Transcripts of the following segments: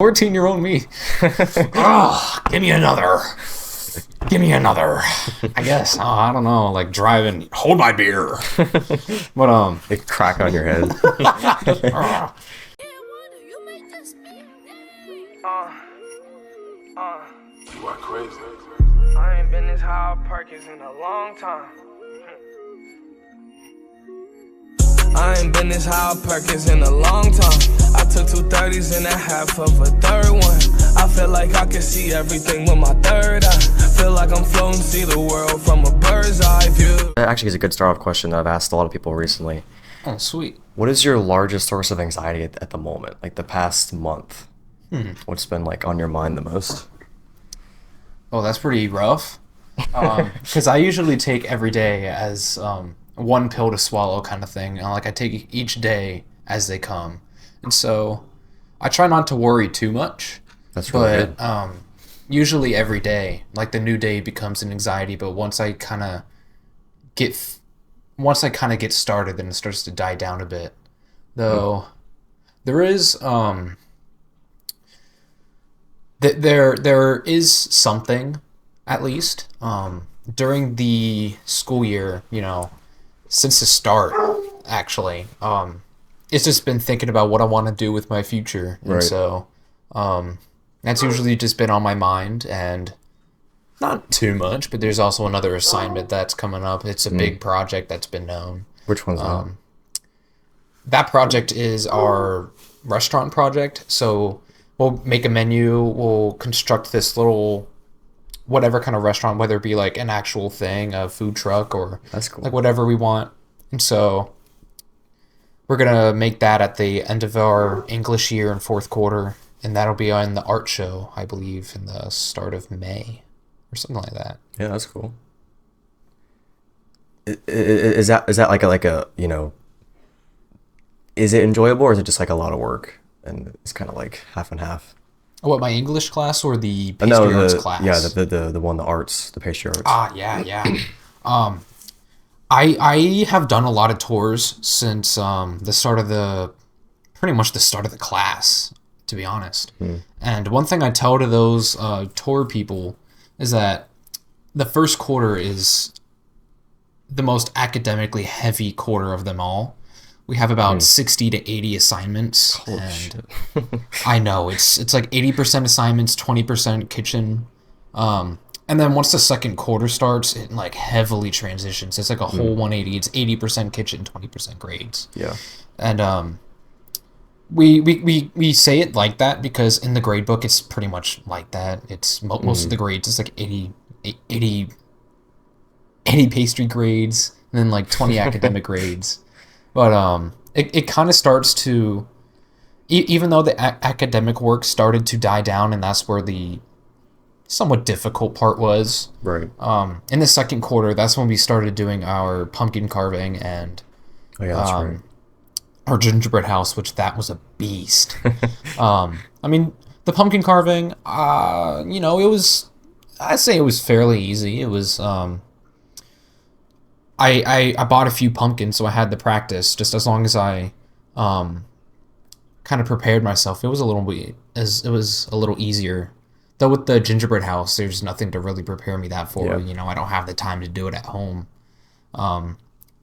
14-year-old me. Oh, give me another. Give me another. I guess. Oh, I don't know. Like driving. Hold my beer. But It crack on your head. You are crazy. I ain't been this high on Perkins in a long time. I ain't been this high on Perkins in a long time. I took 230s and a half of a third one. I feel like I can see everything with my third eye. Feel like I'm floating, see the world from a bird's eye view. That actually is a good start-off question that I've asked a lot of people recently. oh, sweet. What is your largest source of anxiety at the moment? Like the past month? What's been like on your mind the most? Oh, that's pretty rough. Because I usually take every day as one pill to swallow kind of thing. Like I take each day as they come, and so I try not to worry too much. That's really But good. usually every day, like the new day becomes an anxiety. But once I kind of get started, then it starts to die down a bit. Though there is there is something, at least during the school year, since the start, actually, it's just been thinking about what I want to do with my future, and Right. so that's usually just been on my mind, and not too much, but there's also another assignment that's coming up. It's a big project that's been known. Which one's that? That project is our restaurant project, so we'll make a menu, we'll construct this little whatever kind of restaurant, whether it be like an actual thing, a food truck, or That's cool. like whatever we want. And so we're gonna make that at the end of our English year in fourth quarter, and that'll be on the art show, I believe, in the start of May or something like that. Yeah, that's cool. Is that like a is it enjoyable or is it just like a lot of work and it's kind of like half and half? What, my English class or the pastry arts class? Yeah, the one, the arts, the pastry arts. Ah, yeah. I have done a lot of tours since pretty much the start of the class, to be honest. And one thing I tell to those tour people is that the first quarter is the most academically heavy quarter of them all. We have about 60 to 80 assignments. Holy and shit. I know it's like 80% assignments, 20% kitchen. And then once the second quarter starts, it like heavily transitions. It's like a whole 180. It's 80% kitchen, 20% grades. Yeah. And we say it like that because in the grade book it's pretty much like that. It's most of the grades. It's like 80 pastry grades and then like 20 academic grades. But it kind of starts to, even though the academic work started to die down, and that's where the somewhat difficult part was. Right. In the second quarter, that's when we started doing our pumpkin carving and Oh yeah, that's right. our gingerbread house, which that was a beast. I mean, the pumpkin carving, I'd say it was fairly easy. It was, I bought a few pumpkins, so I had the practice. Just as long as I kind of prepared myself, it was a little easier. Though with the gingerbread house, there's nothing to really prepare me that for. Yeah. I don't have the time to do it at home.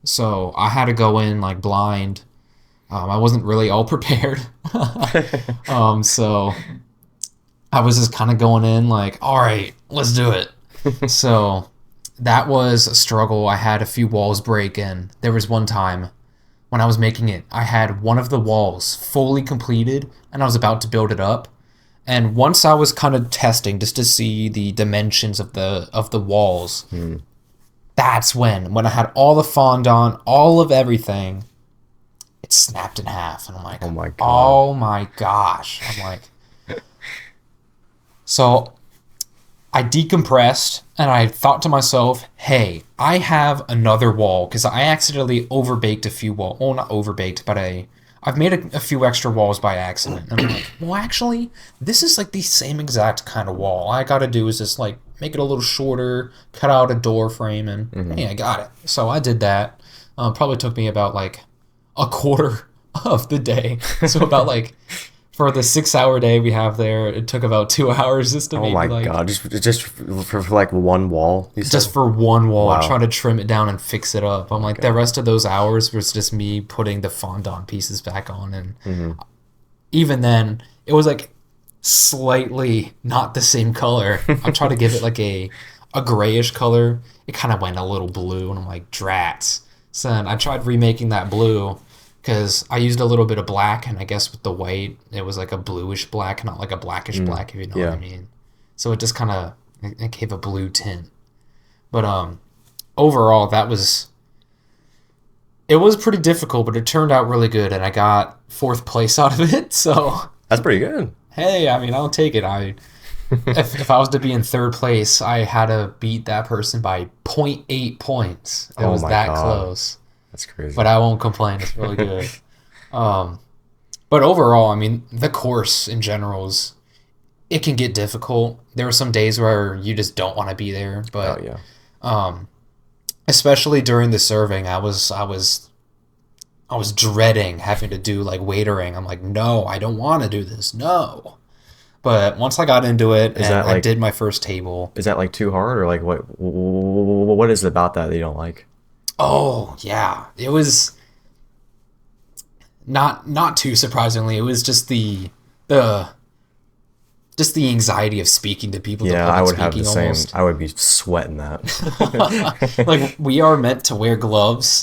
So I had to go in like blind. I wasn't really all prepared. So I was just kind of going in like, all right, let's do it. So that was a struggle. I had a few walls break in. There was one time when I was making it, I had one of the walls fully completed and I was about to build it up. And once I was kind of testing just to see the dimensions of the walls, that's when I had all the fondant, all of everything, it snapped in half. And I'm like, Oh my God. oh my gosh. I'm like, so I decompressed and I thought to myself, hey, I have another wall because I accidentally overbaked a few walls. Well, not overbaked, but I've made a few extra walls by accident. And I'm like, well, actually, this is like the same exact kind of wall. All I got to do is just like make it a little shorter, cut out a door frame, and hey, I got it. So I did that. Probably took me about like a quarter of the day. So about like For the 6-hour day we have there, it took about 2 hours just to Oh maybe my like god, just for like one wall. You said? just for one wall, Wow. trying to trim it down and fix it up. I'm like, God. the rest of those hours was just me putting the fondant pieces back on, and even then, it was like slightly not the same color. I'm trying to give it like a grayish color. It kind of went a little blue, and I'm like, drats. So then I tried remaking that blue because I used a little bit of black, and I guess with the white, it was like a bluish black, not like a blackish black, if you know what I mean. So it just kind of it gave a blue tint. But overall, it was pretty difficult, but it turned out really good, and I got 4th place out of it. So That's pretty good. hey, I mean, I'll take it. If I was to be in 3rd place, I had to beat that person by 0.8 points. It was my that God. close. That's crazy. But I won't complain. It's really good. But overall, I mean, the course in general it can get difficult. There were some days where you just don't want to be there, but especially during the serving, I was dreading having to do like waitering. I'm like, no, I don't want to do this. No. But once I got into it and I did my first table. Is that like too hard, or like what is it about that you don't like? Oh, yeah. It was not too surprisingly. It was just the anxiety of speaking to people. Yeah, I would have the same. Almost. I would be sweating that. Like, we are meant to wear gloves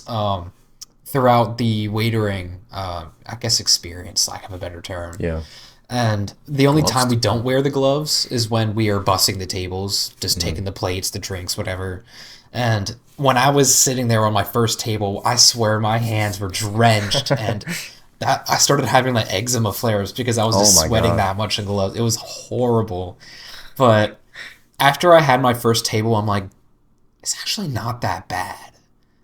throughout the waitering, I guess, experience, lack of a better term. Yeah. And the only time we don't wear the gloves is when we are bussing the tables, just taking the plates, the drinks, whatever. And when I was sitting there on my first table, I swear my hands were drenched, and I started having like eczema flares because I was just sweating that much in gloves. It was horrible. But after I had my first table, I'm like, it's actually not that bad.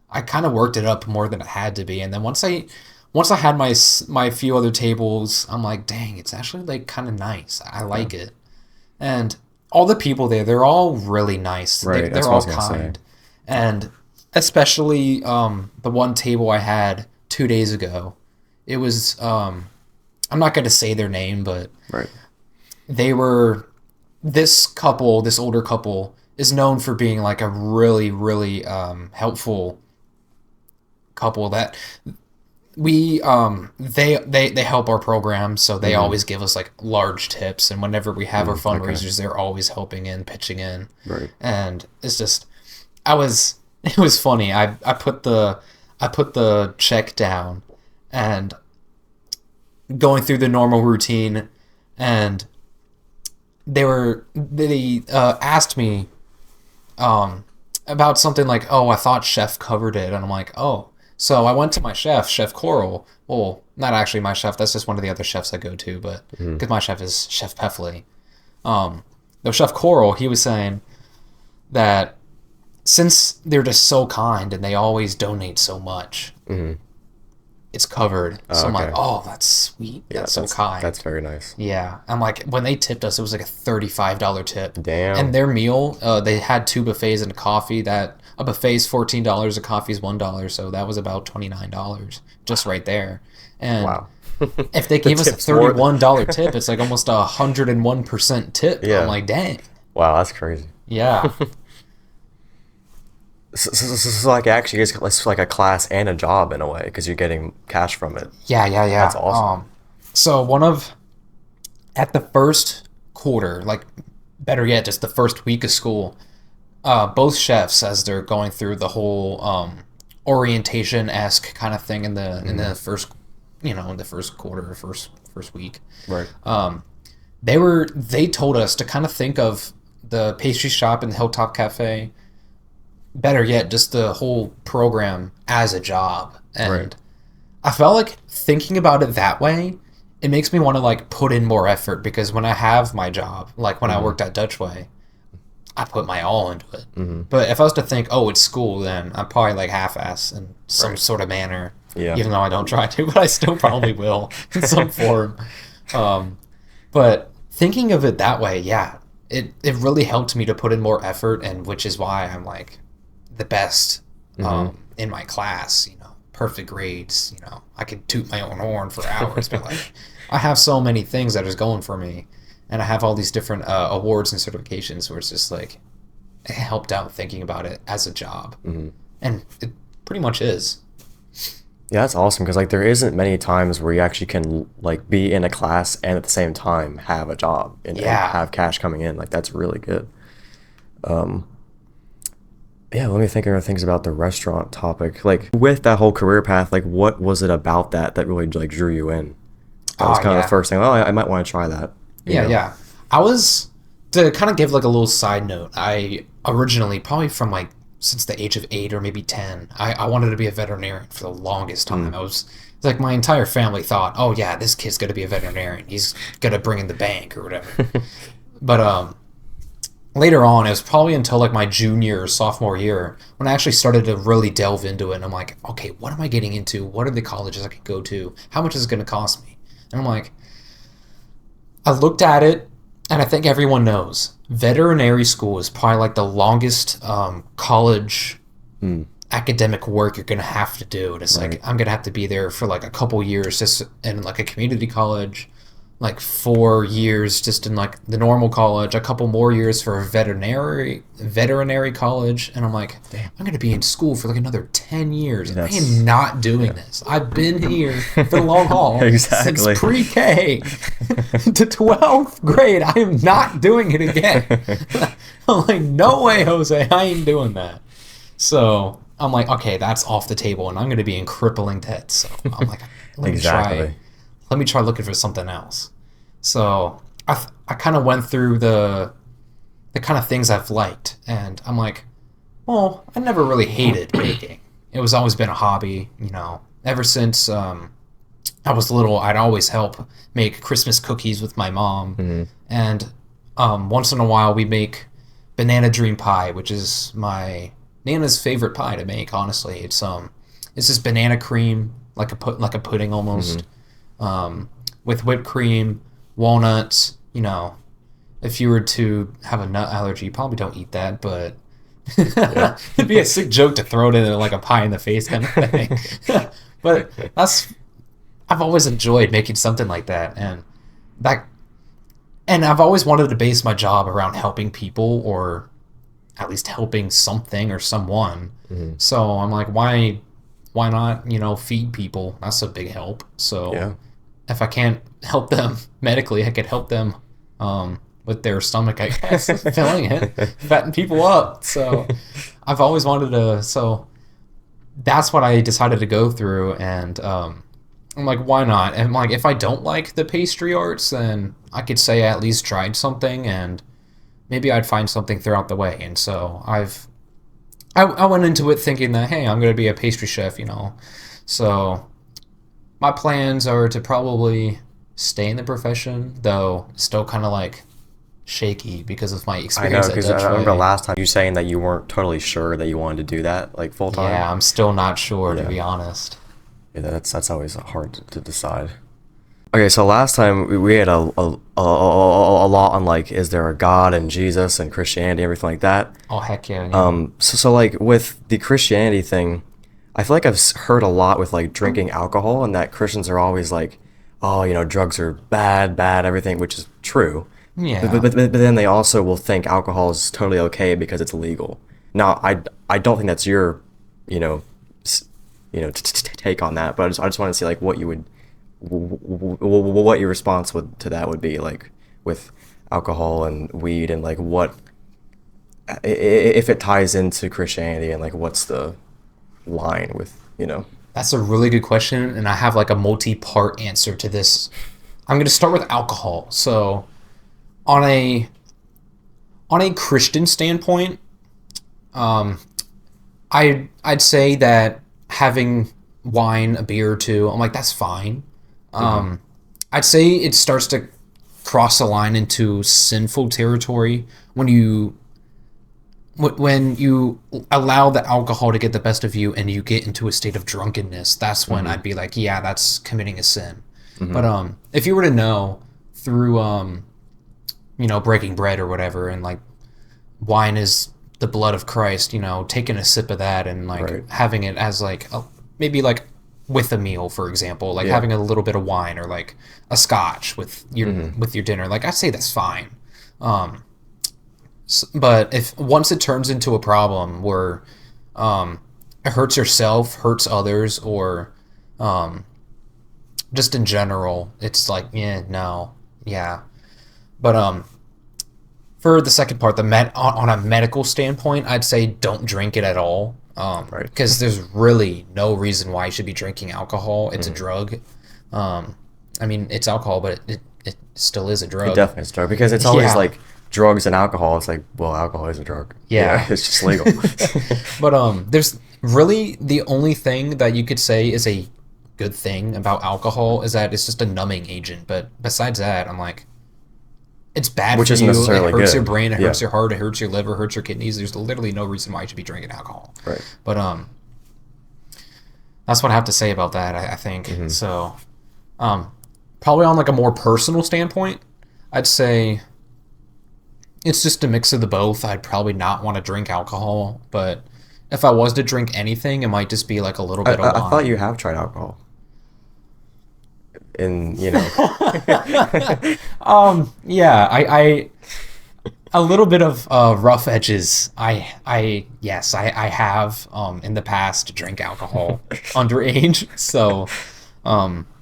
I kind of worked it up more than it had to be. And then once I had my few other tables, I'm like, dang, it's actually like kind of nice. I like it. And all the people there, they're all really nice. Right, They're all kind. And especially the one table I had 2 days ago, it was, I'm not going to say their name, but they were, this older couple is known for being like a really, really helpful couple that we they help our program, so they always give us like large tips, and whenever we have our fundraisers, they're always helping in, pitching in. Right. And it's just it was funny. I put the check down and going through the normal routine, and they asked me about something like, oh, I thought Chef covered it, and I'm like, oh. So I went to my Chef Coral. Well, not actually my chef. That's just one of the other chefs I go to, but because my chef is Chef Peffley. Though Chef Coral, he was saying that since they're just so kind and they always donate so much, it's covered. So I'm like, oh, that's sweet. Yeah, that's so kind. That's very nice. Yeah. I'm like, when they tipped us, it was like a $35 tip. Damn. And their meal, they had 2 buffets and a coffee. That a buffet's $14, a coffee's $1, so that was about $29 just right there. And wow. If they gave us a $31 tip, it's like almost 101% tip. Yeah. I'm like, dang. Wow, that's crazy. Yeah. So like actually it's like a class and a job in a way, because you're getting cash from it. Yeah. That's awesome. So at the first quarter, like better yet, just the first week of school, both chefs, as they're going through the whole orientation-esque kind of thing in the first, in the first quarter, first week, Right. They told us to kind of think of the pastry shop and the Hilltop Cafe, better yet, just the whole program as a job. And I felt like thinking about it that way, it makes me want to like put in more effort, because when I have my job, like when I worked at Dutch Way, I put my all into it. But if I was to think, oh, it's school, then I'm probably like half-ass in some sort of manner. Yeah. Even though I don't try to, but I still probably will in some form. But thinking of it that way, yeah, it really helped me to put in more effort, and which is why I'm like the best in my class. Perfect grades. I could toot my own horn for hours, but like I have so many things that is going for me, and I have all these different awards and certifications where it's just like it helped out thinking about it as a job, and it pretty much is. Yeah, that's awesome because like there isn't many times where you actually can like be in a class and at the same time have a job and have cash coming in. Like that's really good. Yeah, let me think of things about the restaurant topic. Like with that whole career path, like what was it about that really like drew you in? That was kind of the first thing. Oh, I might want to try that. You know? Yeah. I was, to kind of give like a little side note, I originally, probably from like since the age of 8 or maybe 10, I wanted to be a veterinarian for the longest time. It's like my entire family thought, oh yeah, this kid's going to be a veterinarian. He's going to bring in the bank or whatever. But later on, it was probably until like my junior or sophomore year when I actually started to really delve into it. And I'm like, okay, what am I getting into? What are the colleges I could go to? How much is it going to cost me? And I'm like, I looked at it, and I think everyone knows veterinary school is probably like the longest college academic work you're going to have to do. And it's like, I'm going to have to be there for like a couple years just in like a community college, like 4 years just in like the normal college, a couple more years for a veterinary college. And I'm like, damn, I'm going to be in school for like another 10 years. I am not doing this. I've been here for the long haul since pre-K to 12th grade. I am not doing it again. I'm like, no way, Jose. I ain't doing that. So I'm like, okay, that's off the table, and I'm going to be in crippling debt. So I'm like, let me try looking for something else. So I kind of went through the kind of things I've liked, and I'm like, well, I never really hated baking. It was always been a hobby, you know. Ever since I was little, I'd always help make Christmas cookies with my mom, and once in a while we make banana dream pie, which is my Nana's favorite pie to make. Honestly, it's this banana cream, like a pudding almost. With whipped cream, walnuts, you know. If you were to have a nut allergy, you probably don't eat that, but it'd be a sick joke to throw it in like a pie in the face kind of thing. But I've always enjoyed making something like that, and I've always wanted to base my job around helping people, or at least helping something or someone. So I'm like, why not, you know, feed people? That's a big help. So if I can't help them medically, I could help them with their stomach, I guess, filling it, fatting people up. So I've always wanted to, so that's what I decided to go through. And I'm like, why not? And like, if I don't like the pastry arts, then I could say I at least tried something, and maybe I'd find something throughout the way. And so I went into it thinking that, hey, I'm going to be a pastry chef, you know. So my plans are to probably stay in the profession, though still kind of like shaky because of my experience. I know, because I remember last time you saying that you weren't totally sure that you wanted to do that like full time. Yeah, I'm still not sure, to be honest. Yeah, that's always hard to decide. Okay, so last time we had a lot on like, is there a God and Jesus and Christianity, everything like that. Oh heck yeah. So like with the Christianity thing, I feel like I've heard a lot with like drinking alcohol, and that Christians are always like, oh, you know, drugs are bad, everything, which is true. Yeah. But then they also will think alcohol is totally okay because it's illegal. Now, I don't think that's your, take on that, but I just want to see like what your response to that would be, like with alcohol and weed, and like what if it ties into Christianity, and like what's the line with, you know. That's a really good question, and I have like a multi-part answer to this. I'm going to start with alcohol. So on a Christian standpoint, I'd say that having wine, a beer or two, I'm like, that's fine. I'd say it starts to cross a line into sinful territory when you allow the alcohol to get the best of you and you get into a state of drunkenness. That's when I'd be like, yeah, that's committing a sin. But if you were to know through breaking bread or whatever, and like wine is the blood of Christ, you know, taking a sip of that and like having it as like maybe like with a meal, for example, like having a little bit of wine or like a scotch with your dinner. Like I'd say that's fine. But if once it turns into a problem where it hurts yourself, hurts others, or just in general, it's like yeah. But for the second part, on a medical standpoint, I'd say don't drink it at all. Right. Because there's really no reason why you should be drinking alcohol. It's a drug. I mean, it's alcohol, but it still is a drug. It definitely is a drug, because it's always like drugs and alcohol. It's like, well, alcohol is a drug. Yeah. It's just legal. But there's really the only thing that you could say is a good thing about alcohol is that it's just a numbing agent. But besides that, I'm like, it's bad Which for isn't you. necessarily It hurts good. your brain. It hurts your heart. It hurts your liver. It hurts your kidneys. There's literally no reason why you should be drinking alcohol. Right. But that's what I have to say about that. I think so. Probably on like a more personal standpoint, I'd say it's just a mix of the both. I'd probably not want to drink alcohol, but if I was to drink anything, it might just be like a little bit of wine. I thought you have tried alcohol. And yeah, I a little bit of rough edges. I have in the past drank alcohol underage, so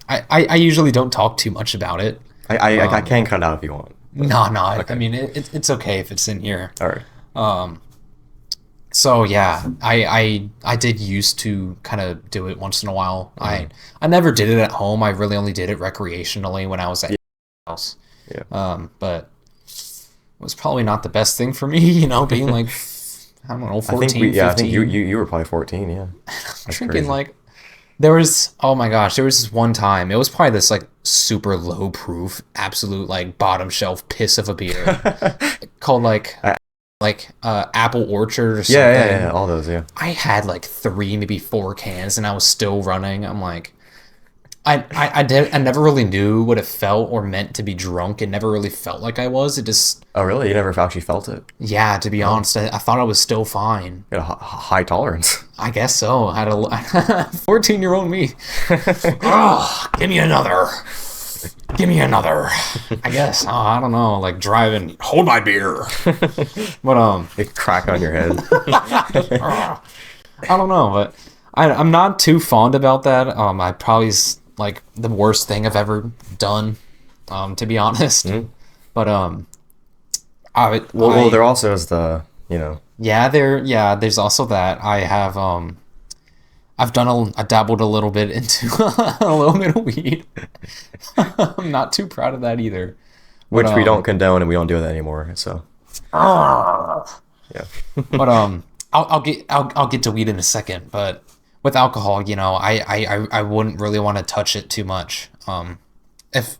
I usually don't talk too much about it. I can cut it out if you want. No, Okay. I mean it's okay if it's in here. All right. So yeah, I did used to kind of do it once in a while. I never did it at home. I really only did it recreationally when I was at house. Yeah. But it was probably not the best thing for me, being like I don't know, 14, I think 15. I think you were probably 14, yeah. Drinking crazy. like there was this one time. It was probably this like super low proof, absolute like bottom shelf piss of a beer called like Apple Orchard or something. Yeah, all those, yeah. I had like 3, maybe 4 cans, and I was still running. I'm like, I never really knew what it felt or meant to be drunk. It never really felt like I was. It just. Oh, really? You never actually felt it? Yeah, to be honest, I thought I was still fine. You got a high tolerance. I guess so. I had a 14-year-old me. Oh, give me another. Give me another. I guess. Oh, I don't know. Like driving. Hold my beer. But It crack on your head. I don't know, but I'm not too fond about that. I probably like the worst thing I've ever done, to be honest. But Well, there also is the, there's also that. I have I dabbled a little bit into a little bit of weed. I'm not too proud of that either. which But, we don't condone, and we don't do that anymore. So yeah. But I'll get to weed in a second. But with alcohol, I wouldn't really want to touch it too much. If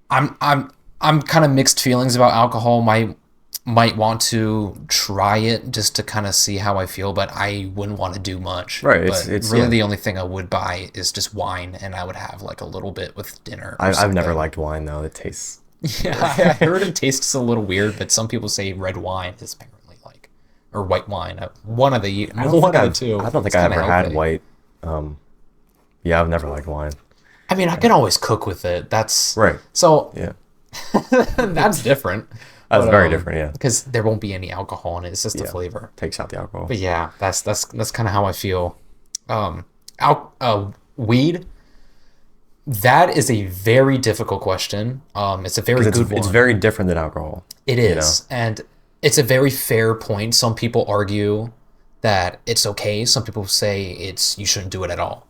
I'm kind of mixed feelings about alcohol. Might want to try it just to kind of see how I feel, but I wouldn't want to do much. Right, But it's really yeah. the only thing I would buy is just wine, and I would have like a little bit with dinner. or I've never something. liked wine though. It tastes. Yeah, I heard it tastes a little weird, but some people say red wine is apparently like, or white wine. One of the two. I don't think It's I kinda ever had healthy. white. Yeah, I've never liked wine. I mean, I can always cook with it. That's Right. So Yeah. that's different. That's very different. Yeah. Because there won't be any alcohol in it. It's just the Yeah. flavor. Takes out the alcohol. But yeah, that's kind of how I feel. Weed. That is a very difficult question. It's a very good one. It's very different than alcohol. It is, and it's a very fair point. Some people argue that it's okay. Some people say you shouldn't do it at all.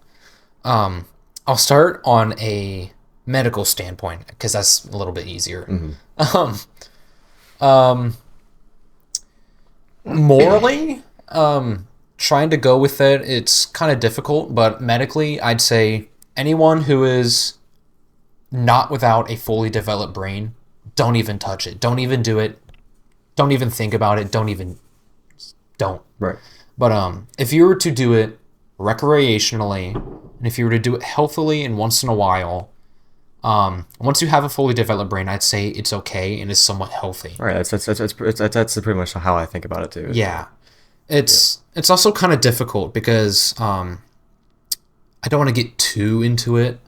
I'll start on a medical standpoint because that's a little bit easier. Morally, trying to go with it, it's kind of difficult, but medically, I'd say anyone who is not without a fully developed brain, don't even touch it. Don't even do it. Don't even think about it. Don't. Right. But if you were to do it recreationally, and if you were to do it healthily and once in a while, once you have a fully developed brain, I'd say it's okay and is somewhat healthy. All right. That's pretty much how I think about it too. Yeah. It's also kind of difficult because I don't want to get too into it,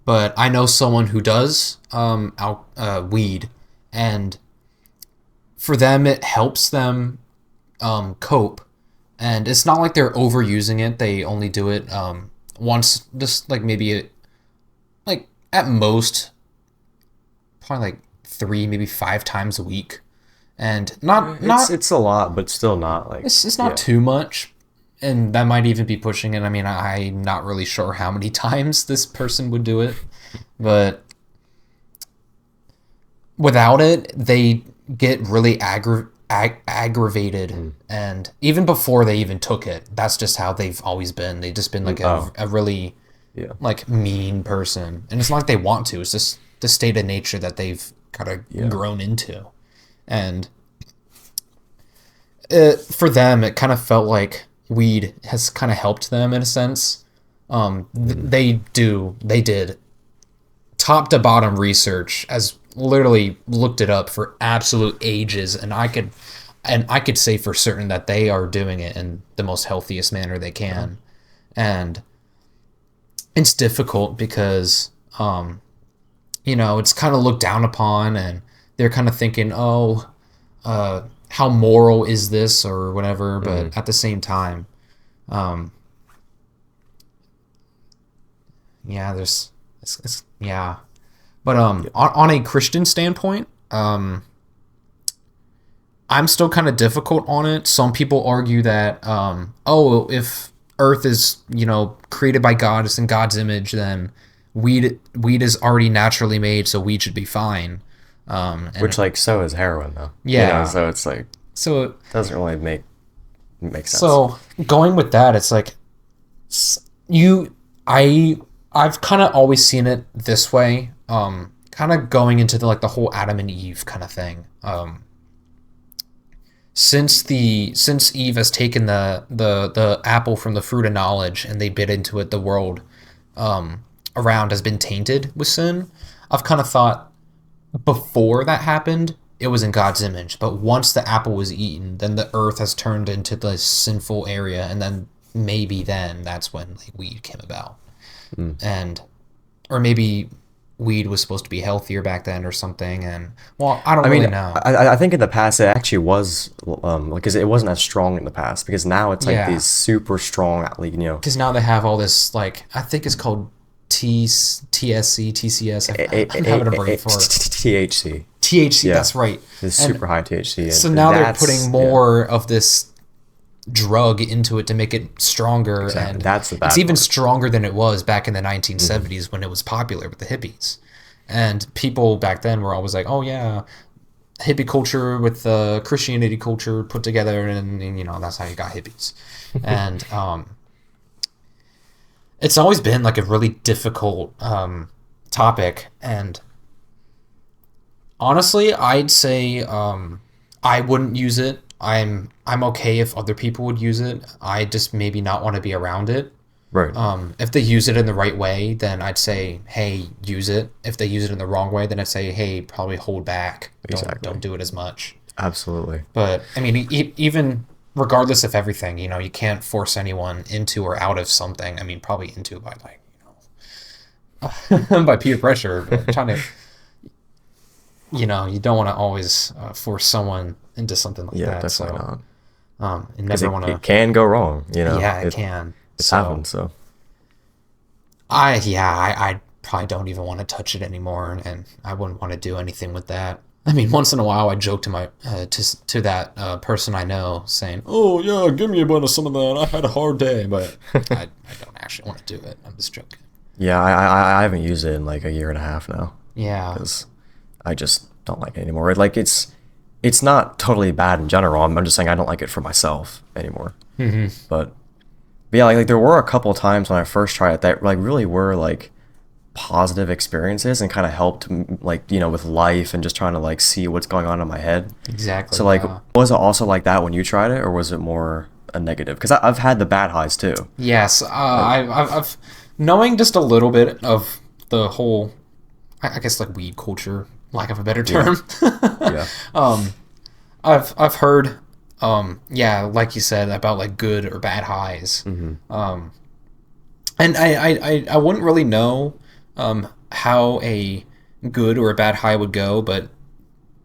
but I know someone who does weed, and for them it helps them cope, and it's not like they're overusing it. They only do it once, just like maybe like at most probably like 3, maybe 5 times a week, and it's a lot, but still not like it's not too much. And that might even be pushing it. I mean, I'm not really sure how many times this person would do it, but without it, they get really aggravated. And even before they even took it, that's just how they've always been. They've just been like a really like mean person. And it's not like they want to. It's just the state of nature that they've kind of grown into. And for them, it kind of felt like weed has kind of helped them in a sense. They did top to bottom research, as literally looked it up for absolute ages, and I could say for certain that they are doing it in the most healthiest manner they can. And it's difficult because it's kind of looked down upon, and they're kind of thinking, how moral is this or whatever, but at the same time, but on a Christian standpoint, I'm still kind of difficult on it. Some people argue that if Earth is created by God, it's in God's image, then weed is already naturally made, so weed should be fine. Which so is heroin though. Yeah. So it's like, so it doesn't really make sense. So going with that, it's like I've kind of always seen it this way. Kind of going into the whole Adam and Eve kind of thing. Since Eve has taken the apple from the fruit of knowledge and they bit into it, the world around has been tainted with sin. I've kind of thought before that happened, it was in God's image, but once the apple was eaten, then the earth has turned into the sinful area, and then maybe that's when weed came about. Or maybe weed was supposed to be healthier back then or something, and I don't really know. I think in the past it actually was because it wasn't as strong in the past, because now it's these super strong, because now they have all this I think it's called TSC, TCS. I'm having a brain for it. THC, that's right. It's super high THC. So now they're putting more of this drug into it to make it stronger. Exactly. And that's the bad it's even part. Stronger than it was back in the 1970s when it was popular with the hippies. And people back then were always like, oh yeah, hippie culture with Christianity culture put together, and that's how you got hippies. And it's always been a really difficult topic, and honestly, I'd say I wouldn't use it. I'm okay if other people would use it. I just maybe not want to be around it. Right. If they use it in the right way, then I'd say, hey, use it. If they use it in the wrong way, then I'd say, hey, probably hold back. Don't do it as much. Absolutely. But I mean, even regardless of everything, you can't force anyone into or out of something. I mean, probably into by by peer pressure, but trying to, you don't want to always force someone into something like that. Yeah, definitely not. And never want to. It can go wrong, Yeah, it can. It's happened, so. I probably don't even want to touch it anymore, and I wouldn't want to do anything with that. I mean, once in a while, I joke to my to that person I know, saying, "Oh yeah, give me a bit of some of that. I had a hard day," but I don't actually want to do it. I'm just joking. Yeah, I haven't used it in a year and a half now. Yeah, because I just don't like it anymore. It's not totally bad in general. I'm just saying I don't like it for myself anymore. Mm-hmm. But yeah, there were a couple of times when I first tried it that really were positive experiences and kind of helped with life and just trying to see what's going on in my head. Exactly. So was it also like that when you tried it, or was it more a negative? Because I've had the bad highs too. Yes, I've knowing just a little bit of the whole, I guess weed culture, lack of a better term. Yeah. I've heard like you said, about good or bad highs. Mm-hmm. And I wouldn't really know how a good or a bad high would go, but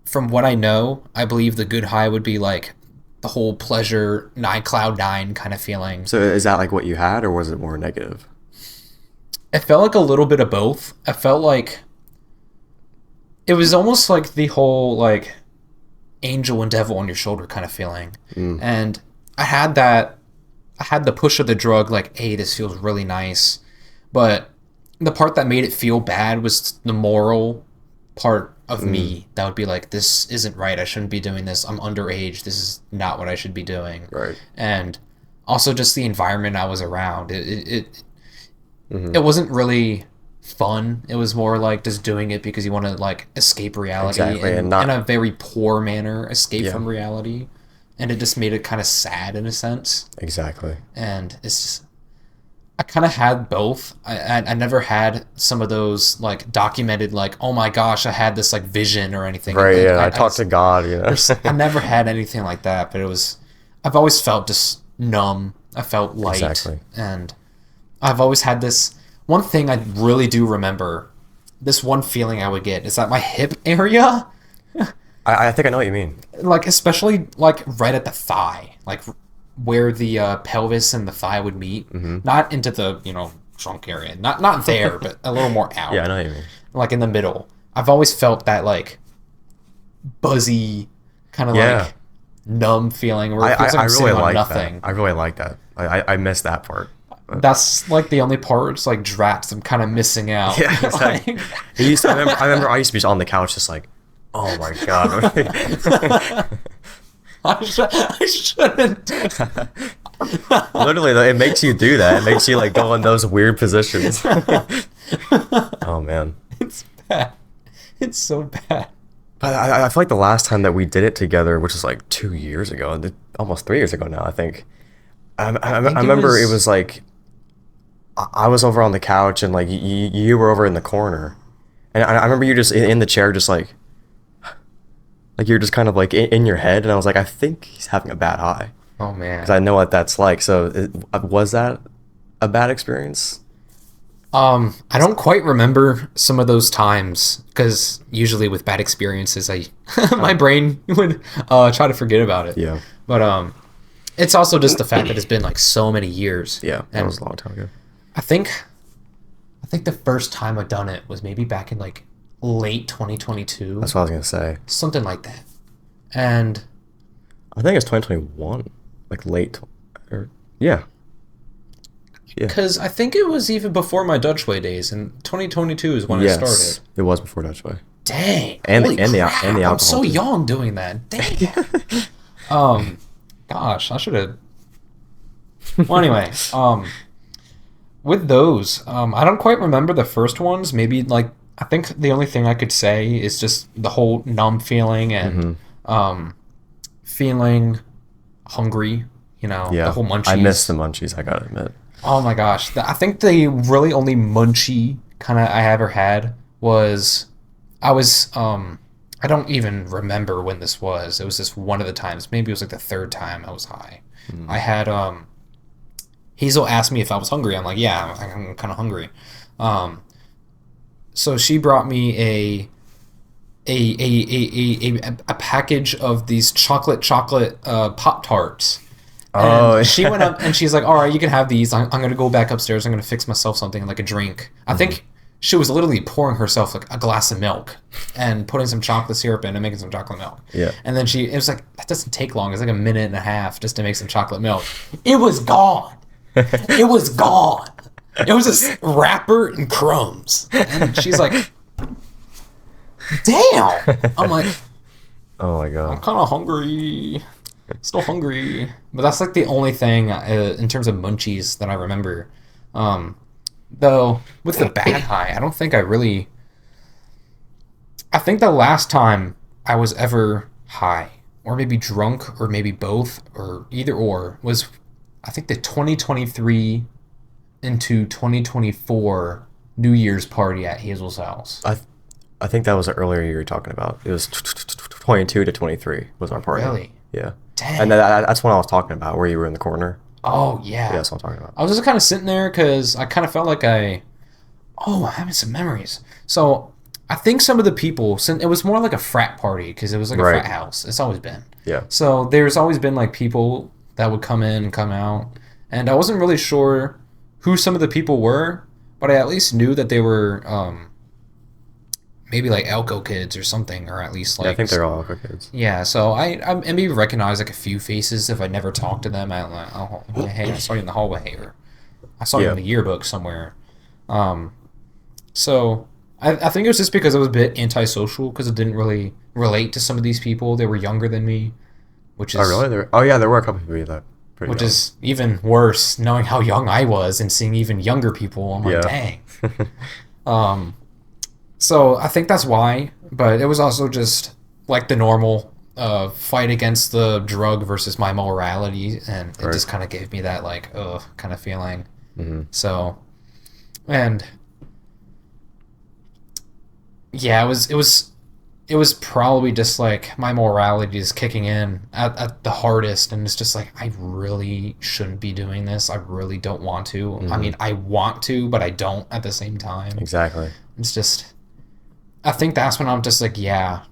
from what I know, I believe the good high would be like the whole pleasure, cloud nine kind of feeling. So is that like what you had, or was it more negative? It felt like a little bit of both. I felt like it was almost like the whole like angel and devil on your shoulder kind of feeling. And I had the push of the drug, like, hey, this feels really nice. But the part that made it feel bad was the moral part of me that would be like, this isn't right. I shouldn't be doing this. I'm underage. This is not what I should be doing. Right. And also just the environment I was around. It wasn't really fun. It was more like just doing it because you want to like escape reality, and not in a very poor manner, escape from reality. And it just made it kind of sad in a sense. Exactly. And it's just, I kind of had both. I never had some of those like documented like, oh my gosh, I had this like vision or anything. Right. Yeah. I talked to God. I never had anything like that, but I've always felt just numb. I felt light. Exactly. And I've always had this one thing I really do remember. This one feeling I would get is that my hip area. I think I know what you mean. Like, especially like right at the thigh, like where the pelvis and the thigh would meet, not into the trunk area, not there, but a little more out. Yeah, I know what you mean. Like in the middle. I've always felt that like buzzy kind of like numb feeling where it feels like I'm sitting on nothing. I really like that. I miss that part. That's like the only part where it's like draps. I'm kind of missing out. Yeah, exactly. I remember I used to be on the couch just like, oh my God. I shouldn't. Literally, it makes you do that. It makes you like go in those weird positions. Oh man. It's bad. It's so bad. But I feel like the last time that we did it together, which was like 2 years ago, almost 3 years ago now, I think. I remember it was like, I was over on the couch and like you were over in the corner. And I remember you just in the chair just like you're just kind of like in your head, and I was like, I think he's having a bad high. Oh man, because I know what that's like. So was that a bad experience? I don't quite remember some of those times, because usually with bad experiences, my brain would try to forget about it. Yeah. But it's also just the fact that it's been like so many years. Yeah, that was a long time ago. I think the first time I've done it was maybe back in like late 2022. That's what I was gonna say. Something like that. And I think it's 2021, like late, or yeah. Because I think it was even before my Dutch Way days, and 2022 is when I started. It was before Dutch Way. Dang. And holy the crap, alcohol. I'm so too. young doing that. Dang. Gosh, I should have. Well, anyway, with those, I don't quite remember the first ones. Maybe like, I think the only thing I could say is just the whole numb feeling and feeling hungry. The whole munchies. I miss the munchies, I gotta admit. Oh my gosh. I think the really only munchie kind of I ever had was, I don't even remember when this was. It was just one of the times. Maybe it was like the third time I was high. I had, Hazel asked me if I was hungry. I'm like, yeah, I'm kind of hungry. So she brought me a package of these chocolate Pop-Tarts. Oh, she went up and she's like, all right, you can have these. I'm going to go back upstairs. I'm going to fix myself something like a drink. I think she was literally pouring herself like a glass of milk and putting some chocolate syrup in and making some chocolate milk. Yeah. And then it was like, that doesn't take long. It's like a minute and a half just to make some chocolate milk. It was gone. It was gone. It was just wrapper and crumbs. And she's like, damn. I'm like, oh my God. I'm kind of hungry. Still hungry. But that's like the only thing in terms of munchies that I remember. Though with the bad high, I don't think I think the last time I was ever high, or maybe drunk, or maybe both, or either or, was I think the 2023 into 2024 New Year's party at Hazel's house. I think that was the earlier year you're talking about. It was 22 to 23 was our party. Really? Yeah. Dang. And that's what I was talking about, where you were in the corner. Oh, yeah. Yeah, that's what I'm talking about. I was just kind of sitting there because I kind of felt like I'm having some memories. So I think some of the people, it was more like a frat party because it was like a Right. frat house. It's always been. Yeah. So there's always been like people that would come in and come out. And I wasn't really sure who some of the people were, but I at least knew that they were maybe like Elko kids or something, or at least like... Yeah, I think they're all Elko kids. Yeah, so I maybe recognize like a few faces if I never talked to them. I'm like, oh, hey, I saw you in the hallway, or I saw you in the yearbook somewhere. So I think it was just because I was a bit antisocial because it didn't really relate to some of these people. They were younger than me, which is... Oh, really? Yeah, there were a couple people that pretty Which young. is even worse, knowing how young I was and seeing even younger people. I'm like, dang. So I think that's why, but it was also just like the normal fight against the drug versus my morality, and it just kind of gave me that like, ugh, kind of feeling. Mm-hmm. So, and yeah, it was probably just like my morality is kicking in at the hardest, and it's just like, I really shouldn't be doing this. I really don't want to. Mm-hmm. I mean, I want to, but I don't at the same time. Exactly. It's just, I think that's when I'm just like, yeah,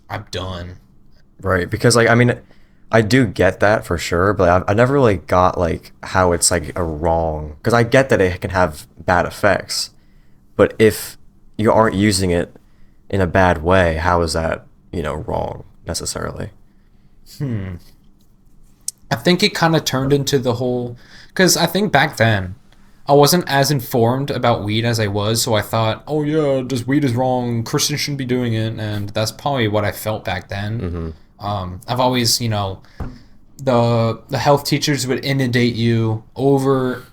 I'm done. Right, because like, I mean, I do get that for sure, but I never really got like how it's like a wrong, because I get that it can have bad effects, but if you aren't using it in a bad way, how is that, wrong necessarily? I think it kind of turned into the whole, because I think back then I wasn't as informed about weed as I was, so I thought, oh yeah, just weed is wrong, Christians shouldn't be doing it, and that's probably what I felt back then. Mm-hmm. I've always, the health teachers would inundate you over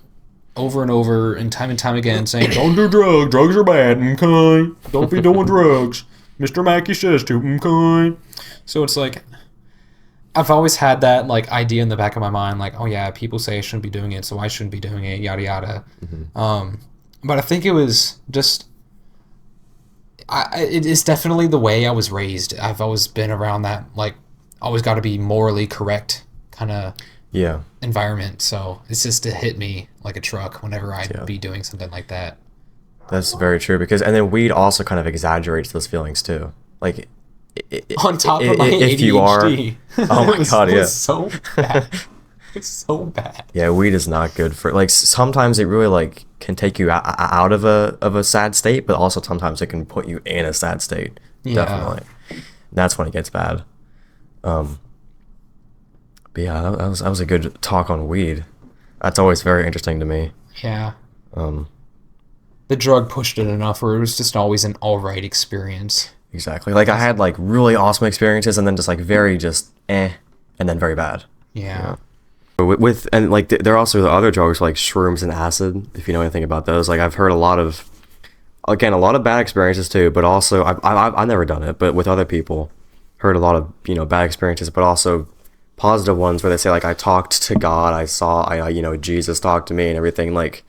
and over and time again saying, don't do drugs are bad, okay? Don't be doing drugs. Mr. Mackey says to, okay? So it's like, I've always had that like idea in the back of my mind, like, oh yeah, people say I shouldn't be doing it, so I shouldn't be doing it, yada yada. Mm-hmm. But I think it was just, it is definitely the way I was raised. I've always been around that, like, always got to be morally correct kind of environment. So it's just to hit me like a truck whenever I'd be doing something like that. That's very true, and then weed also kind of exaggerates those feelings too. Like, on top of my ADHD. If you are, oh my god, it was so bad. It's so bad. Yeah, weed is not good for, like, sometimes it really like can take you out of a sad state, but also sometimes it can put you in a sad state. Yeah. Definitely. And that's when it gets bad. But yeah, that was a good talk on weed. That's always very interesting to me. Yeah. The drug pushed it enough where it was just always an alright experience. Exactly. Like, I had like really awesome experiences and then just like very just and then very bad. Yeah. With and like there are also the other drugs like shrooms and acid, if you know anything about those. Like, I've heard a lot of bad experiences too, but also I've never done it, but with other people heard a lot of bad experiences, but also positive ones where they say like, I talked to God, I saw Jesus talk to me and everything. Like,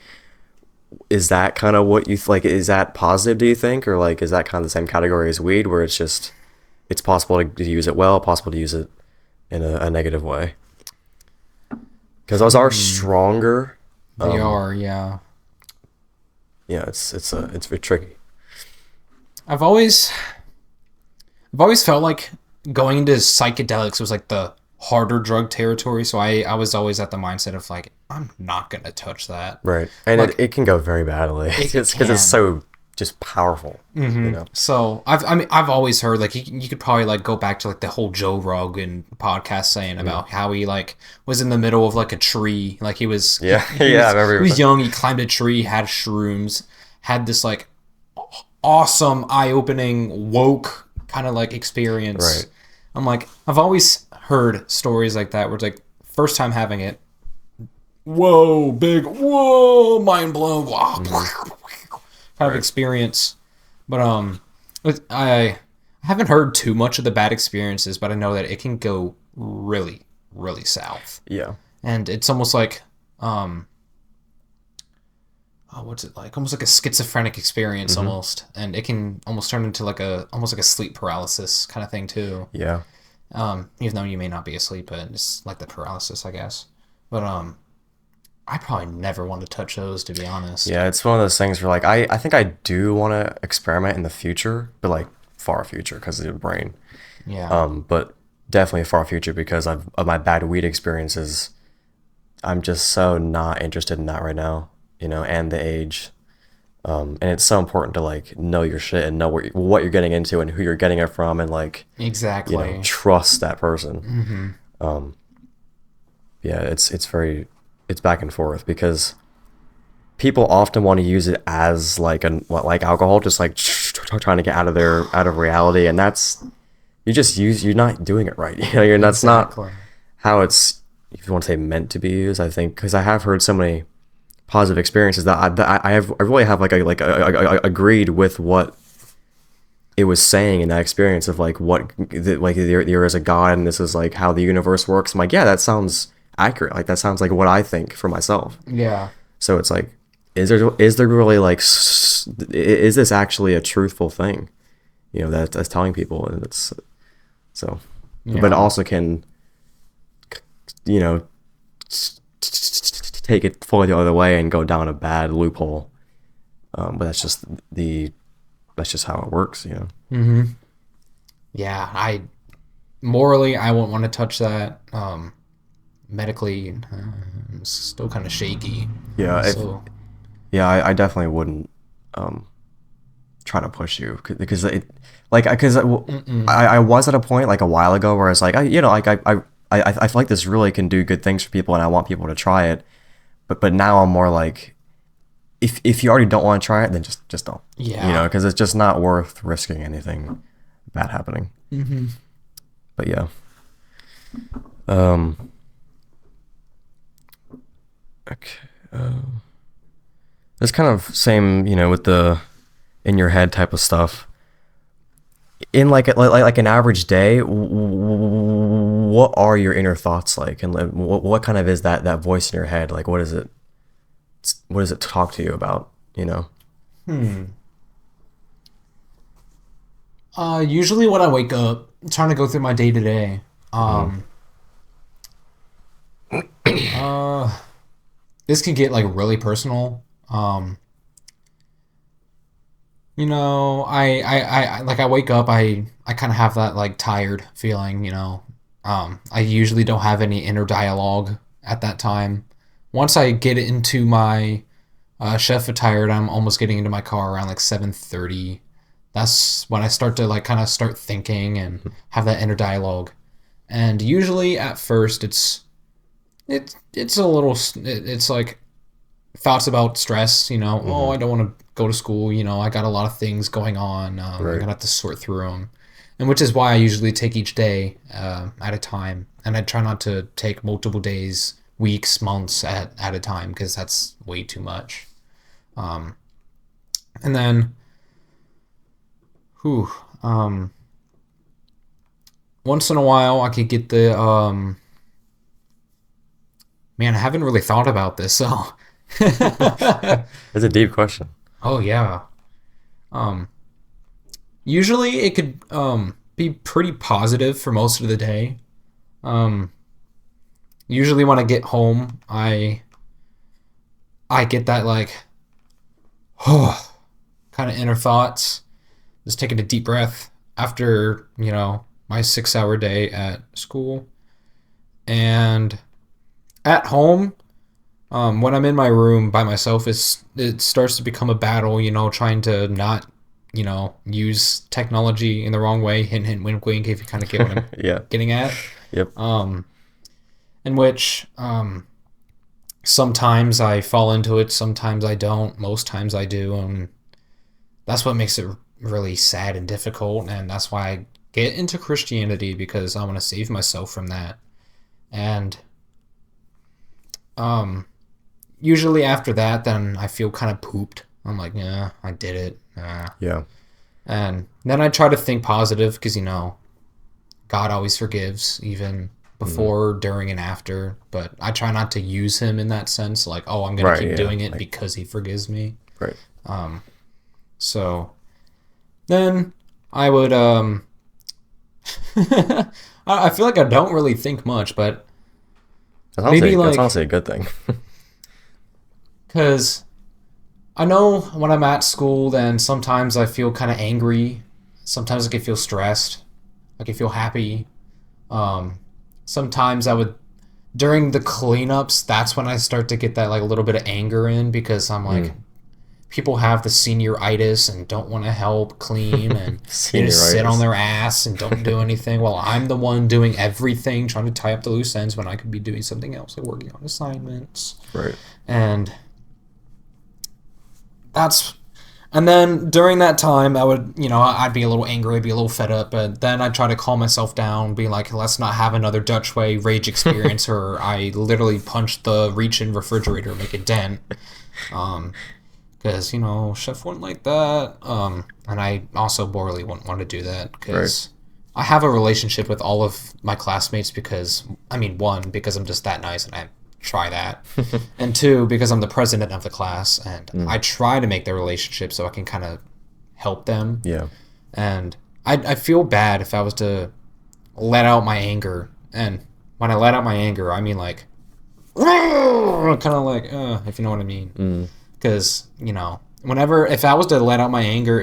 is that kind of what you like? Is that positive, do you think, or like is that kind of the same category as weed, where it's possible to use it well, possible to use it in a negative way? Because those are stronger. They are, yeah. Yeah, it's very tricky. I've always felt like going into psychedelics was like the harder drug territory, so I was always at the mindset of like, I'm not gonna touch that. Right, and like, it can go very badly. It's because it's so just powerful. Mm-hmm. So I've always heard like you could probably like go back to like the whole Joe Rogan podcast saying about how he like was in the middle of like a tree, like he was I remember he was young, he climbed a tree, had shrooms, had this like awesome eye-opening woke kind of like experience. Right. I'm like, I've always heard stories like that where it's like first time having it, whoa, big, whoa, mind blown, wow, kind of experience. But I haven't heard too much of the bad experiences, but I know that it can go really, really south. Yeah. And it's almost like what's it like? Almost like a schizophrenic experience almost. And it can almost turn into like almost like a sleep paralysis kind of thing too. Yeah. Even though you may not be asleep, but it's like the paralysis, I guess. But I probably never want to touch those, to be honest. Yeah, it's one of those things where like I think I do want to experiment in the future, but like far future because of the brain. Yeah. But definitely far future because of my bad weed experiences. I'm just so not interested in that right now, and the age. And it's so important to like know your shit and know what you're getting into and who you're getting it from and like exactly trust that person. Yeah, it's back and forth because people often want to use it as like like alcohol, just like trying to get out of reality, and that's you're not doing it right. That's not how it's, if you want to say, meant to be used. I think because I have heard so many positive experiences that I really have agreed with what it was saying in that experience of like there is a God and this is like how the universe works. I'm like, yeah, that sounds accurate. Like that sounds like what I think for myself. Yeah. So it's like, is there really like is this actually a truthful thing? That's telling people, and it's so, but it also can take it fully the other way and go down a bad loophole. But that's just how it works, Mm-hmm. Yeah, I morally I won't want to touch that. Medically, I'm still kind of shaky. Yeah, so I definitely wouldn't try to push you because I was at a point like a while ago where I was like, I feel like this really can do good things for people and I want people to try it. But now I'm more like, if you already don't want to try it, then just don't. Yeah. Because it's just not worth risking anything bad happening. Mm-hmm. But yeah. Okay. It's kind of same, with the in your head type of stuff. In like an average day, what are your inner thoughts like, and what kind of is that voice in your head? Like, what does it talk to you about? Usually when I wake up, I'm trying to go through my day to day. This could get like really personal. I like I wake up, I kind of have that like tired feeling, I usually don't have any inner dialogue at that time. Once I get into my chef tired, I'm almost getting into my car around like 7:30. That's when I start to like kind of start thinking and have that inner dialogue. And usually at first it's like thoughts about stress, oh, I don't want to go to school, I got a lot of things going on, I'm gonna have to sort through them, and which is why I usually take each day at a time, and I try not to take multiple days, weeks, months at a time, because that's way too much. And then once in a while I could get the man, I haven't really thought about this, so it's a deep question. Oh yeah. Usually it could be pretty positive for most of the day. Usually when I get home, I get that like kind of inner thoughts. Just taking a deep breath after, my 6-hour day at school. And at home, when I'm in my room by myself, it starts to become a battle, trying to not, use technology in the wrong way. Hint, hint, wink, wink, if you kind of get what I'm getting at. Yep. In which sometimes I fall into it, sometimes I don't, most times I do, and that's what makes it really sad and difficult, and that's why I get into Christianity, because I want to save myself from that. And usually after that, then I feel kind of pooped. I'm like, yeah, I did it. Yeah. And then I try to think positive, because, God always forgives, even before, during, and after. But I try not to use him in that sense, like, oh, I'm going to keep doing it because he forgives me. Right. So then I would, I feel like I don't really think much, but That's honestly a good thing. Because I know when I'm at school, then sometimes I feel kind of angry. Sometimes I can feel stressed. I can feel happy. Sometimes during the cleanups, that's when I start to get that like a little bit of anger in because I'm like, people have the senioritis and don't want to help clean and they just sit on their ass and don't do anything while I'm the one doing everything, trying to tie up the loose ends when I could be doing something else, like working on assignments. Right. And then during that time, I'd be a little angry, I'd be a little fed up, but then I'd try to calm myself down, be like, let's not have another Dutch way rage experience where I literally punch the reach-in refrigerator, make a dent. Because, chef wouldn't like that. And I also morally wouldn't want to do that because I have a relationship with all of my classmates because, one, because I'm just that nice and I try that. And two, because I'm the president of the class and I try to make their relationship so I can kind of help them. Yeah. And I feel bad if I was to let out my anger. And when I let out my anger, I mean like, kind of like, if you know what I mean. Because, if I was to let out my anger,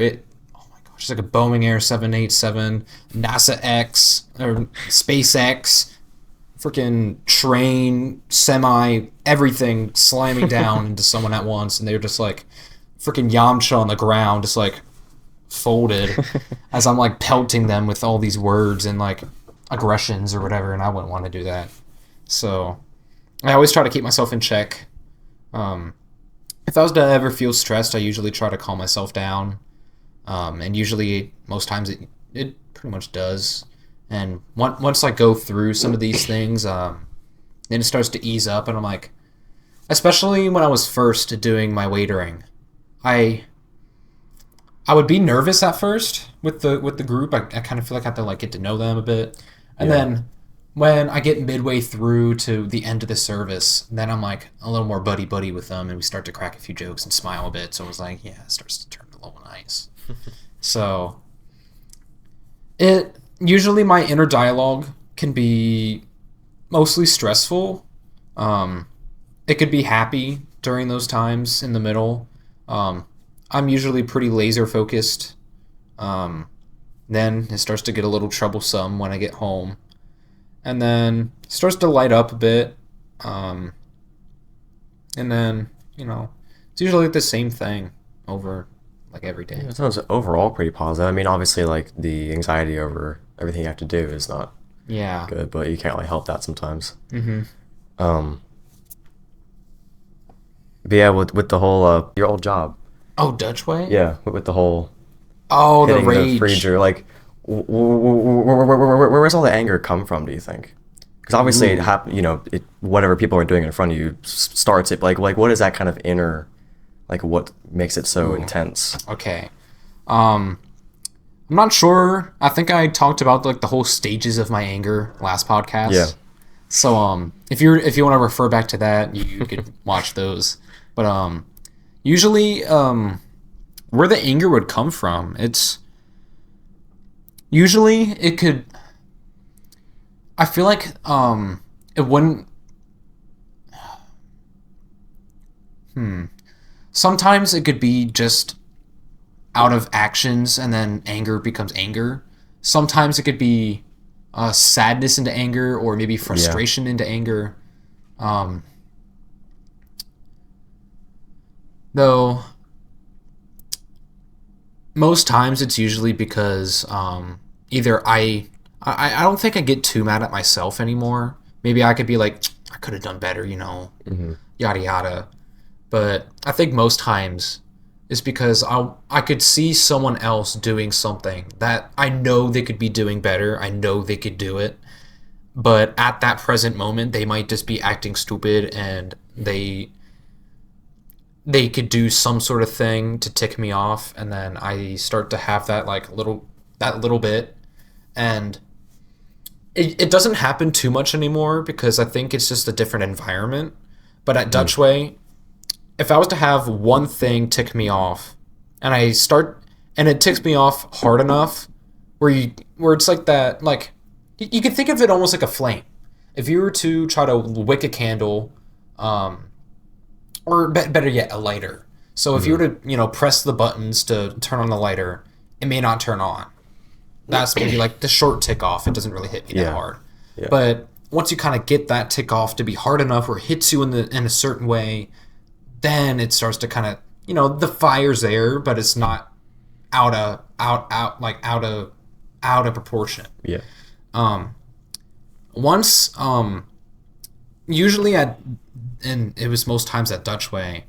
oh my gosh, it's like a Boeing Air 787, NASA X, or SpaceX, freaking train, semi, everything slamming down into someone at once. And they're just like freaking Yamcha on the ground, just like folded as I'm like pelting them with all these words and like aggressions or whatever. And I wouldn't want to do that. So I always try to keep myself in check. If I was to ever feel stressed, I usually try to calm myself down. And usually, most times, it pretty much does. And once I go through some of these things, then it starts to ease up. And I'm like, especially when I was first doing my waitering, I would be nervous at first with the group. I kind of feel like I have to like get to know them a bit. And then when I get midway through to the end of the service, then I'm like a little more buddy with them, and we start to crack a few jokes and smile a bit. So it was like, it starts to turn a little nice. So usually my inner dialogue can be mostly stressful. It could be happy during those times in the middle. I'm usually pretty laser focused. Then it starts to get a little troublesome when I get home. And then it starts to light up a bit. And then, it's usually the same thing over like every day. It sounds overall pretty positive. I mean, obviously, like the anxiety over everything you have to do is not good, but you can't really help that sometimes. But yeah, with the whole your old job. Oh, Dutch way? Yeah, with the whole the rage. The freezer, like where does all the anger come from, do you think? Because obviously whatever people are doing in front of you starts it. Like what is that kind of inner, like what makes it so intense? Okay. I'm not sure. I think I talked about like the whole stages of my anger last podcast. Yeah. So if you want to refer back to that, you could watch those. But usually where the anger would come from, it could. I feel like it wouldn't. Sometimes it could be just out of actions, and then anger becomes anger. Sometimes it could be sadness into anger, or maybe frustration into anger. Though most times it's usually because either I don't think I get too mad at myself anymore. Maybe I could be like, I could have done better, yada yada. But I think most times it's because I could see someone else doing something that I know they could be doing better. I know they could do it. But at that present moment, they might just be acting stupid, and they could do some sort of thing to tick me off, and then I start to have that little bit, and it doesn't happen too much anymore because I think it's just a different environment. But at Dutch Way, if I was to have one thing tick me off, and it ticks me off hard enough, where it's like that, like you can think of it almost like a flame. If you were to try to wick a candle, or better yet, a lighter. So if you were to, press the buttons to turn on the lighter, it may not turn on. That's maybe like the short tick off. It doesn't really hit me that hard. Yeah. But once you kind of get that tick off to be hard enough where it hits you in a certain way, then it starts to kind of, the fire's there, but it's not out of proportion. Yeah. Once, usually and it was most times at Dutch Way,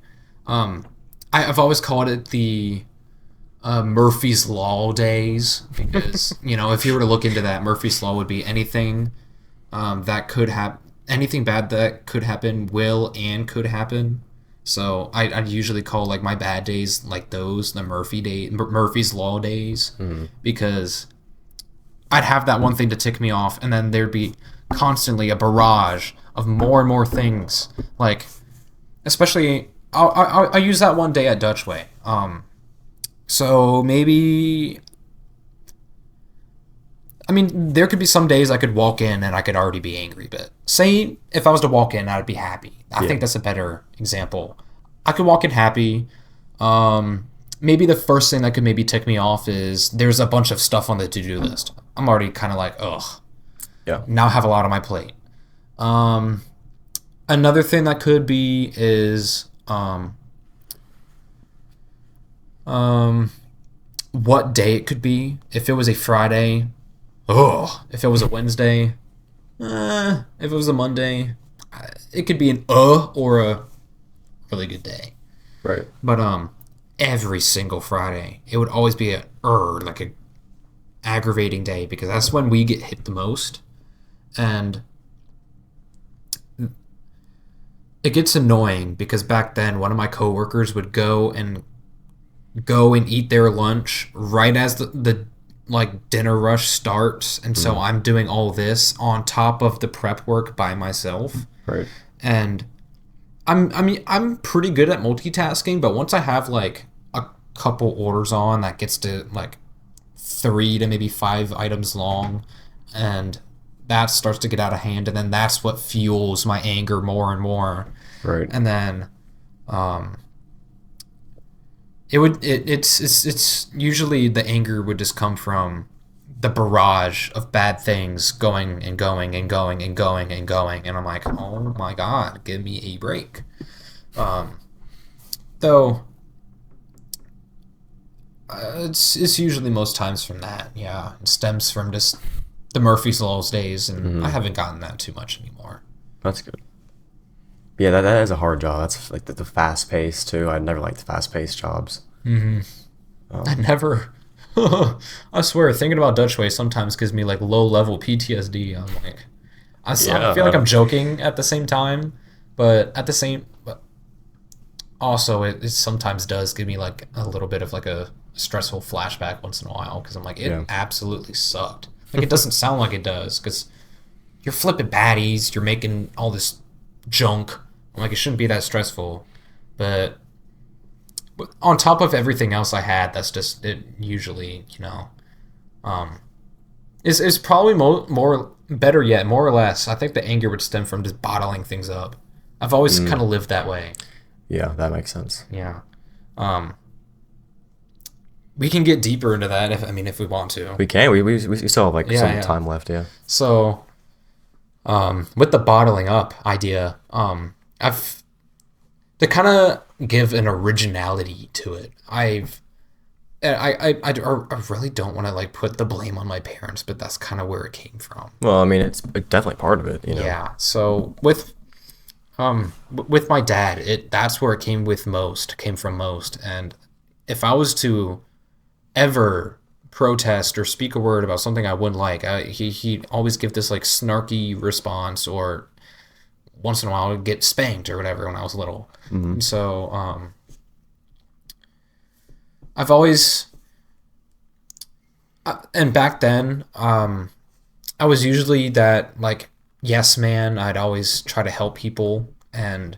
I've always called it the Murphy's Law days, because if you were to look into that, Murphy's Law would be anything that could happen, anything bad that could happen will and could happen. So I'd usually call like my bad days like those the Murphy's Law days, because I'd have that one thing to tick me off, and then there'd be constantly a barrage of more and more things. Like, especially I'll use that one day at Dutch Way. So maybe, there could be some days I could walk in and I could already be angry, but say if I was to walk in, I'd be happy. I think that's a better example. I could walk in happy. Maybe the first thing that could maybe tick me off is there's a bunch of stuff on the to-do list. I'm already kind of like, ugh. Yeah. Now I have a lot on my plate. Another thing that could be is what day it could be. If it was a Friday, if it was a Wednesday, if it was a Monday, it could be an or a really good day. Right. But every single Friday, it would always be like a aggravating day, because that's when we get hit the most, and it gets annoying because back then one of my coworkers would go and eat their lunch right as the like dinner rush starts, and so I'm doing all this on top of the prep work by myself. Right. And I'm pretty good at multitasking, but once I have like a couple orders on that gets to like 3 to maybe 5 items long, and that starts to get out of hand, and then that's what fuels my anger more and more. Right. And then it's usually the anger would just come from the barrage of bad things going and going and going and going and going, and I'm like, oh my god, give me a break. Though it's usually most times from that. Yeah, it stems from just the Murphy's Laws days, and I haven't gotten that too much anymore. That's good. Yeah, that is a hard job. That's like the fast pace too. I never liked fast paced jobs. I never. I swear, thinking about Dutch Way sometimes gives me like low level PTSD. I'm like, I feel like I'm joking at the same time, but also it sometimes does give me like a little bit of like a stressful flashback once in a while, because I'm like, it absolutely sucked. Like, it doesn't sound like it does, because you're flipping baddies, you're making all this junk. I'm like, it shouldn't be that stressful, but on top of everything else I had, that's just it. Usually, is probably more better yet, more or less. I think the anger would stem from just bottling things up. I've always kind of lived that way. Yeah, that makes sense. Yeah. We can get deeper into that if we want to. We can. We still have like some time left. Yeah. So, with the bottling up idea, to kind of give an originality to it, I really don't want to like put the blame on my parents, but that's kind of where it came from. Well, I mean, it's definitely part of it, Yeah. So with my dad, that's where it came from most. And if I was to ever protest or speak a word about something I wouldn't like, he'd always give this like snarky response, or once in a while I would get spanked or whatever when I was little. And so I've always and back then I was usually that like yes man. I'd always try to help people, and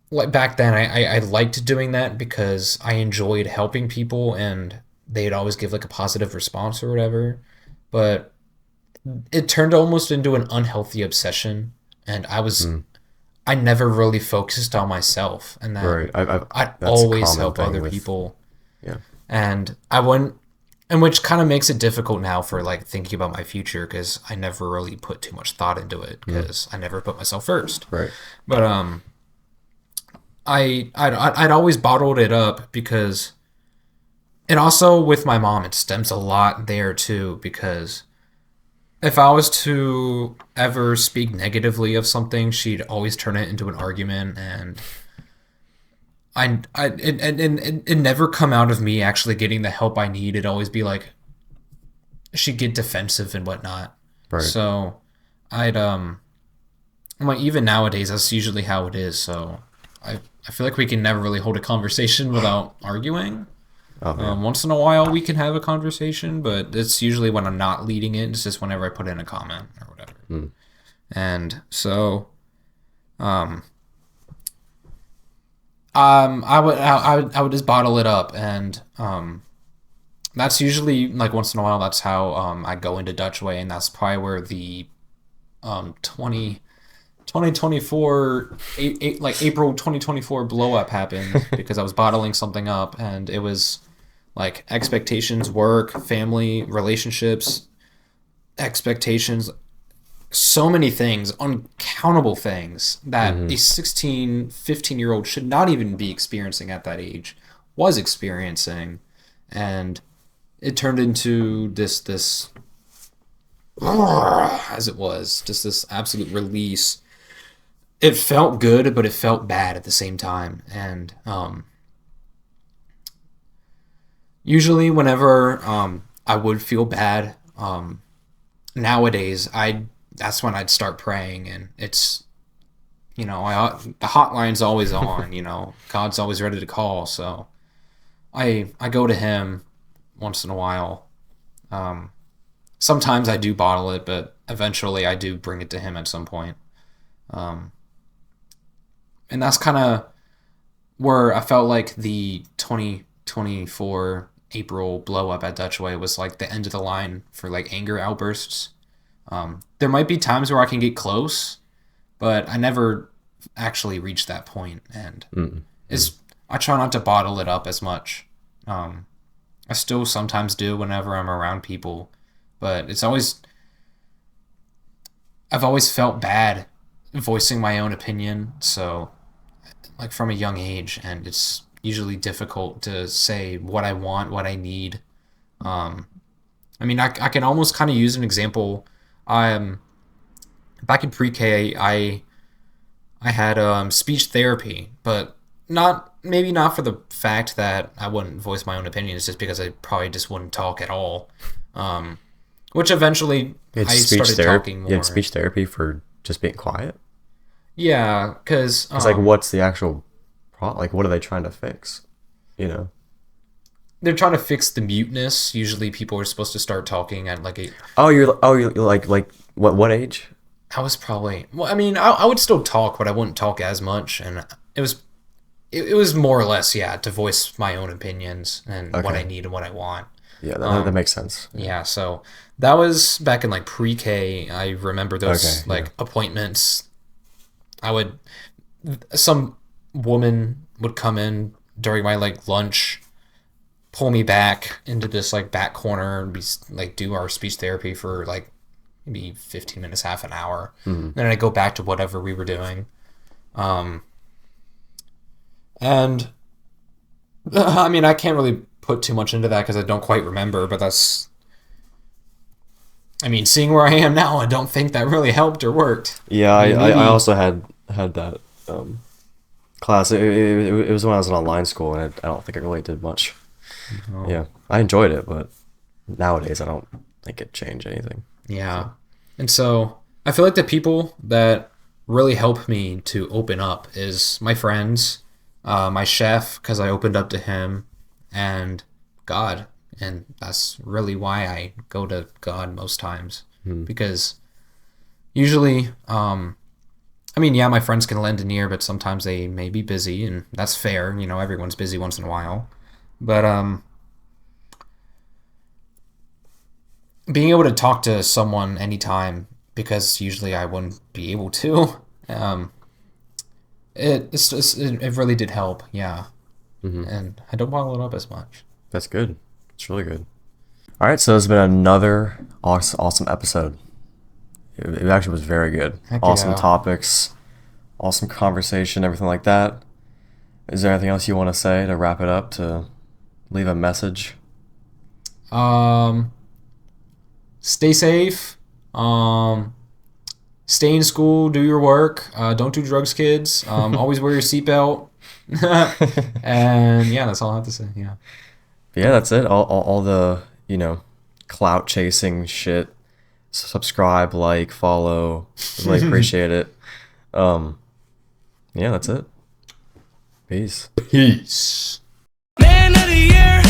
like back then I liked doing that because I enjoyed helping people, and they'd always give like a positive response or whatever. But it turned almost into an unhealthy obsession, and I was I never really focused on myself, and that Right. I'd That's a always common help thing other with, people. yeah. And I wouldn't, and which kind of makes it difficult now for like thinking about my future because I never really put too much thought into it because I never put myself first. Right. But I'd always bottled it up because, and also with my mom, it stems a lot there too because if I was to ever speak negatively of something, she'd always turn it into an argument, and it never come out of me actually getting the help I need. It'd always be like she'd get defensive and whatnot. Right. So I'm like even nowadays that's usually how it is. So I feel like we can never really hold a conversation without arguing. Oh, yeah. Once in a while we can have a conversation, but it's usually when I'm not leading it. It's just whenever I put in a comment or whatever. And so, I would just bottle it up, and that's usually like once in a while. That's how I go into Dutch way, and that's probably where the 2024 like April 2024 blow up happened because I was bottling something up, and it was like expectations, work, family, relationships, expectations, so many things, uncountable things that a 16, 15-year-old should not even be experiencing at that age was experiencing, and it turned into this as it was just this absolute release. It felt good, but it felt bad at the same time, and usually whenever I would feel bad, nowadays that's when I'd start praying, and it's the hotline's always on. God's always ready to call, so I go to him once in a while. Sometimes I do bottle it, but eventually I do bring it to him at some point. And that's kind of where I felt like the 2024 April blow up at Dutch Way was like the end of the line for like anger outbursts. There might be times where I can get close, but I never actually reach that point, and I try not to bottle it up as much. I still sometimes do whenever I'm around people, but I've always felt bad voicing my own opinion, so like from a young age, and it's usually difficult to say what I want, what I need. I can almost kind of use an example. Back in pre-K, I had speech therapy, but maybe not for the fact that I wouldn't voice my own opinion. It's just because I probably just wouldn't talk at all. Which eventually I started talking more. You had speech therapy for just being quiet? Yeah, because it's like, what's the actual problem? Like, what are they trying to fix? They're trying to fix the muteness. Usually, people are supposed to start talking at like a. You're like what age? I was probably. Well, I would still talk, but I wouldn't talk as much, and it was more or less to voice my own opinions and what I need and what I want. Yeah, that makes sense. Yeah, so that was back in like pre-K. I remember those appointments. Some woman would come in during my like lunch, pull me back into this like back corner and be like do our speech therapy for like maybe 15 minutes, half an hour. Then I go back to whatever we were doing. And I can't really put too much into that because I don't quite remember, but that's, seeing where I am now, I don't think that really helped or worked. Yeah, I also had that class. It was when I was in online school, and I don't think it really did much. Oh. Yeah, I enjoyed it, but nowadays I don't think it changed anything. Yeah, and so I feel like the people that really help me to open up is my friends, my chef, because I opened up to him, and God. And that's really why I go to God most times, because usually, my friends can lend an ear, but sometimes they may be busy, and that's fair. Everyone's busy once in a while. But being able to talk to someone anytime, because usually I wouldn't be able to, It really did help, yeah. And I don't bottle it up as much. That's good. It's really good. All right, so it's been another awesome episode. It actually was very good. Heck Awesome yeah. topics, awesome conversation, everything like that. Is there anything else you want to say to wrap it up, to leave a message? Stay safe. Stay in school. Do your work. Don't do drugs, kids. Always wear your seatbelt. And yeah, that's all I have to say. Yeah. But yeah, that's it. All the, clout chasing shit. Subscribe, like, follow. Really appreciate it. Yeah, that's it. Peace. Peace. Man of the year.